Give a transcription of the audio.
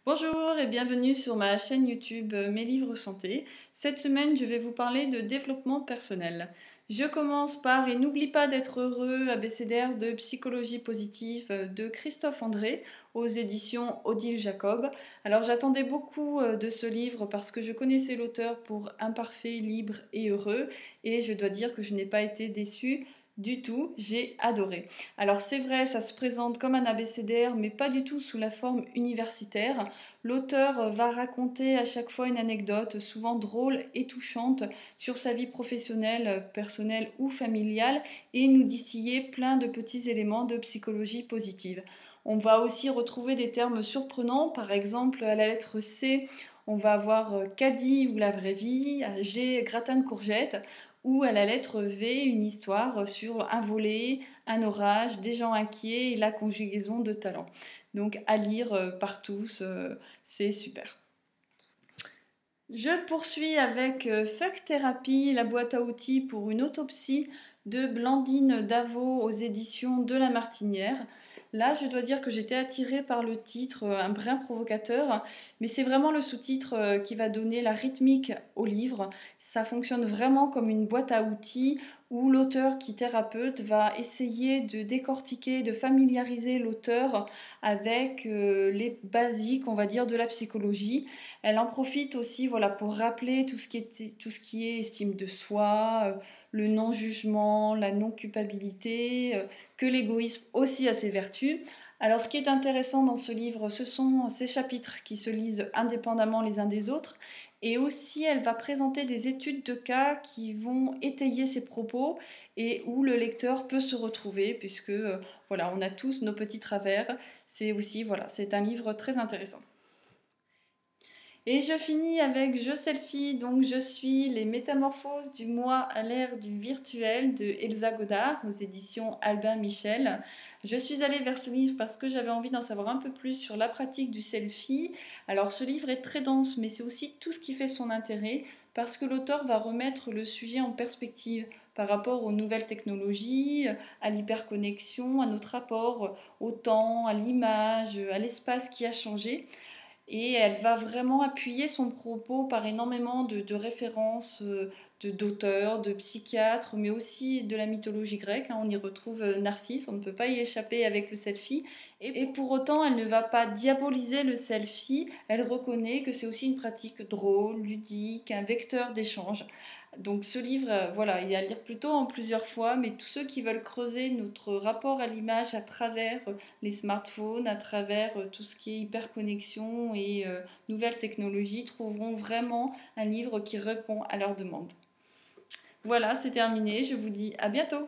Bonjour et bienvenue sur ma chaîne YouTube Mes Livres Santé. Cette semaine, je vais vous parler de développement personnel. Je commence par Et n'oublie pas d'être heureux, abécédaire de psychologie positive de Christophe André aux éditions Odile Jacob. Alors j'attendais beaucoup de ce livre parce que je connaissais l'auteur pour Imparfait, libre et heureux et je dois dire que je n'ai pas été déçue du tout, j'ai adoré. Alors c'est vrai, ça se présente comme un abécédaire, mais pas du tout sous la forme universitaire. L'auteur va raconter à chaque fois une anecdote, souvent drôle et touchante, sur sa vie professionnelle, personnelle ou familiale, et nous distiller plein de petits éléments de psychologie positive. On va aussi retrouver des termes surprenants, par exemple à la lettre C, on va avoir caddie ou la vraie vie, à G, gratin de courgettes, ou à la lettre V, une histoire sur un volet, un orage, des gens inquiets et la conjugaison de talents. Donc à lire par tous, c'est super. Je poursuis avec Fuck Therapy, la boîte à outils pour une autopsie de Blandine Davo aux éditions de La Martinière. Là, je dois dire que j'étais attirée par le titre, un brin provocateur, mais c'est vraiment le sous-titre qui va donner la rythmique au livre. Ça fonctionne vraiment comme une boîte à outils où l'auteur qui thérapeute va essayer de décortiquer, de familiariser l'auteur avec les basiques, on va dire, de la psychologie. Elle en profite aussi, voilà, pour rappeler tout ce qui est estime de soi, le non-jugement, la non-culpabilité, que l'égoïsme aussi a ses vertus. Alors ce qui est intéressant dans ce livre, ce sont ces chapitres qui se lisent indépendamment les uns des autres, et aussi elle va présenter des études de cas qui vont étayer ses propos et où le lecteur peut se retrouver, puisque voilà, on a tous nos petits travers. C'est aussi, voilà, c'est un livre très intéressant. Et je finis avec Je Selfie, donc je suis Les Métamorphoses du moi à l'ère du virtuel de Elsa Godard aux éditions Albin Michel. Je suis allée vers ce livre parce que j'avais envie d'en savoir un peu plus sur la pratique du selfie. Alors ce livre est très dense, mais c'est aussi tout ce qui fait son intérêt parce que l'auteur va remettre le sujet en perspective par rapport aux nouvelles technologies, à l'hyperconnexion, à notre rapport au temps, à l'image, à l'espace qui a changé. Et elle va vraiment appuyer son propos par énormément de références d'auteurs, de psychiatres, mais aussi de la mythologie grecque. On y retrouve Narcisse, on ne peut pas y échapper avec le selfie. Et pour autant, elle ne va pas diaboliser le selfie, elle reconnaît que c'est aussi une pratique drôle, ludique, un vecteur d'échange. Donc ce livre, voilà, il est à lire plutôt en plusieurs fois, mais tous ceux qui veulent creuser notre rapport à l'image à travers les smartphones, à travers tout ce qui est hyperconnexion et nouvelles technologies, trouveront vraiment un livre qui répond à leurs demandes. Voilà, c'est terminé, je vous dis à bientôt.